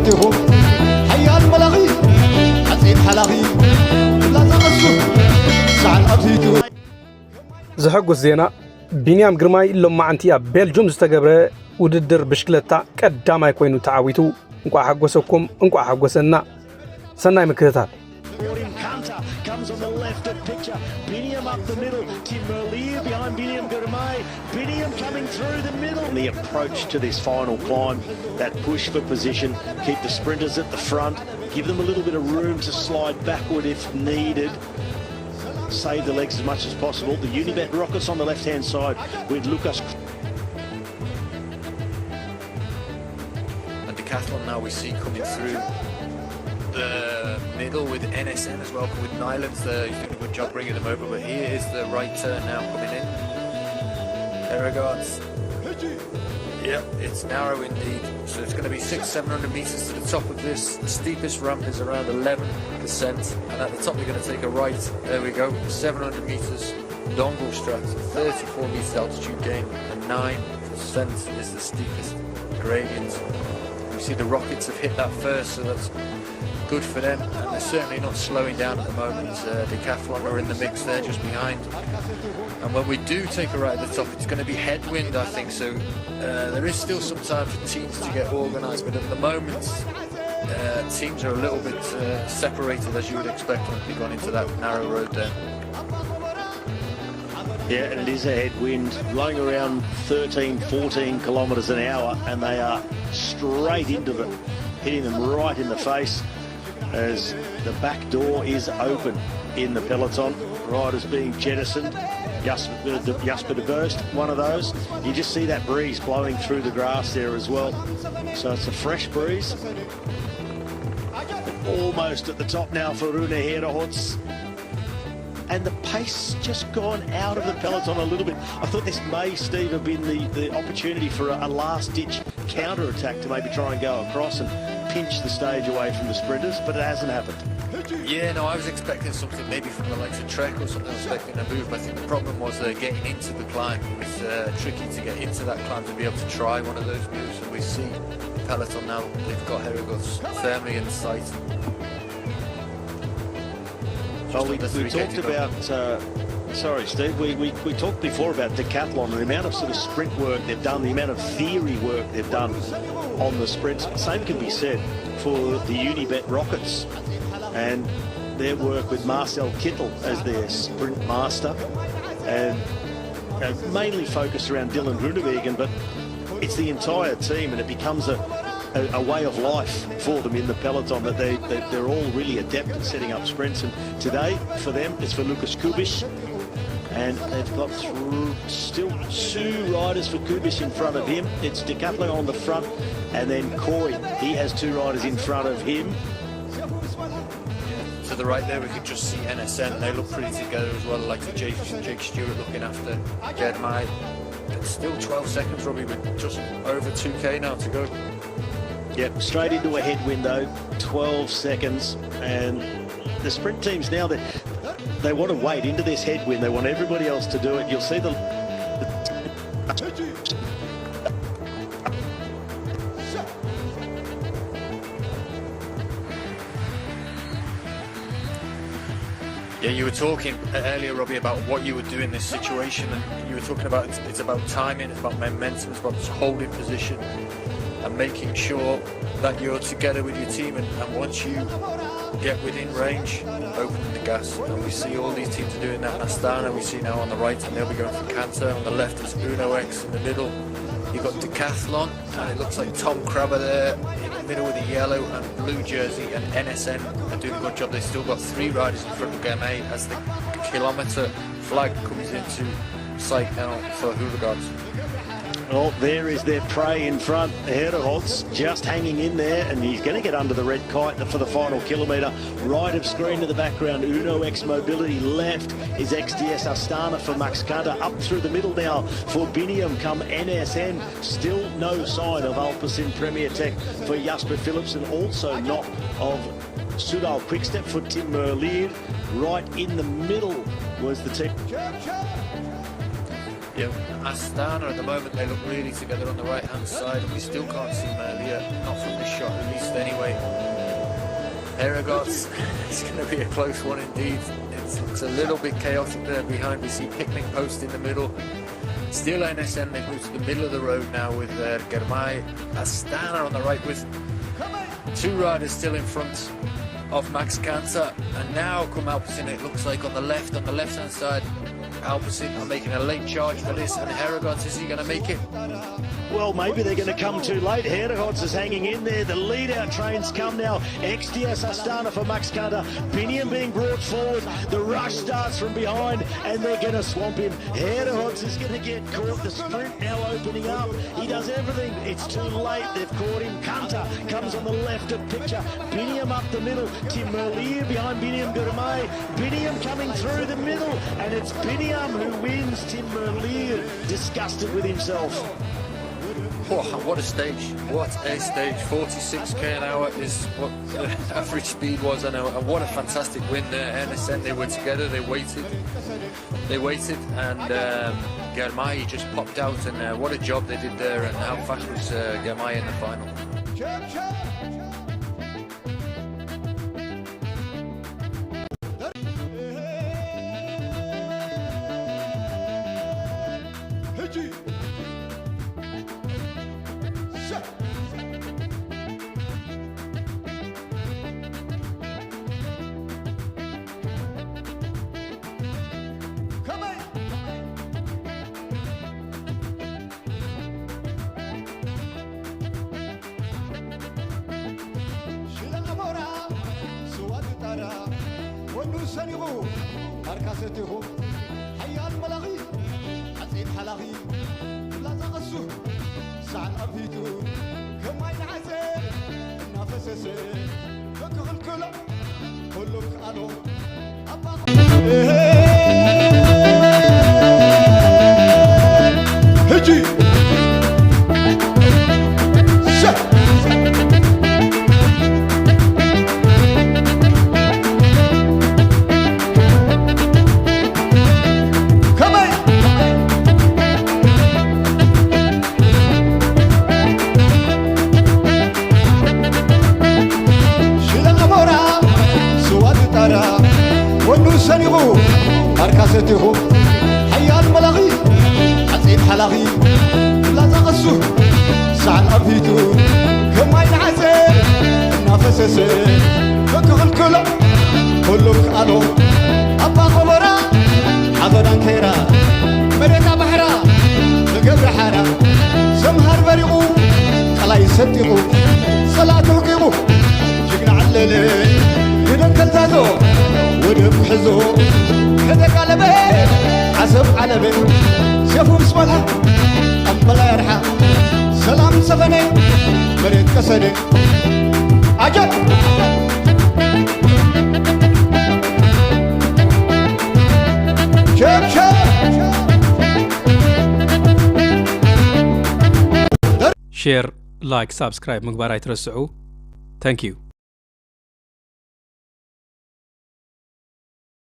كاستيغو حيا الملاغي حسين حلاغي لا تقصوا سعد أبزيتو زحقو الزينة بينيام جرماي لما عنتيا بلجيوم استقبل وددر بشكلتا قدام يكونوا تعاويتو انكو حقوسكم انكو حقوسنا سناي مكتتال comes on the left of picture. Biniam up the middle. Timberleer behind Biniam Girmay. Biniam coming through the middle. The approach to this final climb, that push for position, keep the sprinters at the front, give them a little bit of room to slide backward if needed. Save the legs as much as possible. The Unibet Rockets on the left-hand side with Lucas. And Decathlon now we see coming through the middle with NSN as well, with Nylands there. He's doing a good job bringing them over, but here is the right turn now coming in. There we go. Yep, it's narrow indeed. So it's going to be 600-700 meters to the top of this. The steepest ramp is around 11%, and at the top you're going to take a right. There we go, 700 meters. Dongle strat, 34 meters altitude gain, and 9% is the steepest gradient. You see the Rockets have hit that first, so that's good for them, and they're certainly not slowing down at the moment. Decathlon are in the mix there just behind, and when we do take a right at the top it's going to be headwind, I think, so there is still some time for teams to get organised, but at the moment teams are a little bit separated, as you would expect when they've gone into that narrow road there. Yeah, and it is a headwind blowing around 13-14 kilometres an hour, and they are straight into them, hitting them right in the face as the back door is open in the peloton. Riders being jettisoned. Jasper de Burst, one of those. You just see that breeze blowing through the grass there as well. So it's a fresh breeze. Almost at the top now for Rune Herahots. And the pace just gone out of the peloton a little bit. I thought this may, Steve, have been the opportunity for a last-ditch counter-attack to maybe try and go across and pinch the stage away from the sprinters, but it hasn't happened. Yeah, no, I was expecting something maybe from the likes of Trek or something. I was expecting a move, but I think the problem was getting into the climb. It's tricky to get into that climb to be able to try one of those moves, and we see peloton now, they've got Herahots firmly in sight. Well, we talked about, sorry Steve, we talked before about Decathlon and the amount of sort of sprint work they've done, the amount of theory work they've done on the sprints. Same can be said for the Unibet Rockets and their work with Marcel Kittel as their sprint master, and mainly focused around Dylan Groenewegen, but it's the entire team, and it becomes a way of life for them in the peloton, that they're all really adept at setting up sprints. And today for them it's for Lucas Kubiš, and they've got still two riders for Kubiš in front of him. It's Decathlon on the front, and then Coy, he has two riders in front of him. To the right there we could just see NSN, they look pretty together as well, like Jake Stewart looking after Germay. It's still 12 seconds, Robbie, with just over 2k now to go. Yep, straight into a headwind though, 12 seconds, and the sprint teams now, they want to wade into this headwind, they want everybody else to do it. You'll see the Yeah, you were talking earlier, Robbie, about what you would do in this situation, and you were talking about it's about timing, it's about momentum, it's about just holding position and making sure that you're together with your team, and once you get within range, opening the gas. And we see all these teams are doing that. Astana we see now on the right, and they'll be going for Canter. On the left is Uno X, in the middle you've got Decathlon, and it looks like Tom Crabber there in the middle with the yellow and blue jersey, and NSN are doing a good job. They've still got three riders in front of Girmay as the kilometer flag comes into sight now for Hooligans. Well, there is their prey in front. Herahots just hanging in there, and he's going to get under the red kite for the final kilometre. Right of screen in the background, Uno X Mobility. Left is XDS Astana for Max Canter. Up through the middle now for Biniam come NSN. Still no sign of Alpecin Premier Tech for Jasper Philipsen. Also not of Soudal Quickstep for Timberleer. Right in the middle was the team. Yeah, Astana at the moment, they look really together on the right-hand side, and we still can't see Merlier, not from this shot at least anyway. Heregots, it's going to be a close one indeed. It's a little bit chaotic there behind. We see Picnic Post in the middle. Still NSN, they've moved to the middle of the road now with Girmay. Astana on the right with two riders still in front of Max Kanter. And now come Alpecin, it looks like on the left-hand side. Alpecin are making a late charge for this, and Heregots, is he going to make it? Well, maybe they're going to come too late. Heregots is hanging in there. The lead-out trains come now. XDS Astana for Max Kanter. Biniam being brought forward. The rush starts from behind, and they're going to swamp him. Heregots is going to get caught. The sprint now opening up. He does everything. It's too late. They've caught him. Kanter comes on the left of picture. Biniam up the middle. Tim Merlier behind Biniam Girmay. Biniam coming through the middle, and it's Biniam who wins. Tim Merlier disgusted with himself. Oh, what a stage. What a stage. 46k an hour is what the average speed was, and what a fantastic win there. NSN, they were together, they waited, and Girmay just popped out, and what a job they did there, and how fast was Girmay in the final. سنغو أركاسته حيان ملاغي عزيز حلاغي لا تغسو سعى أبيتو كما ينعزل نفسس فكر الكلام كلك أنو أبا هجي سنغو أركاسته حيان ملاغي عزيز حلاغي لا تغسو سعى أبيتو كما ينعزل نفسس فكر الكلام كلك أنو أبا خبرا حضران كيرا مريتا بحرا بقبر حارا سمهر بريقو كلا يصدقو صلاة وقيمو جقنا عللي يدن كالتازو ودب حزو كدك على بيه عزب على بيه سيفو بسمالها أمبلا يرحى سلام سفني مريد كسدي عجب شاب شاب شير لايك سبسكرايب مقبارا يترسعو ثانك يو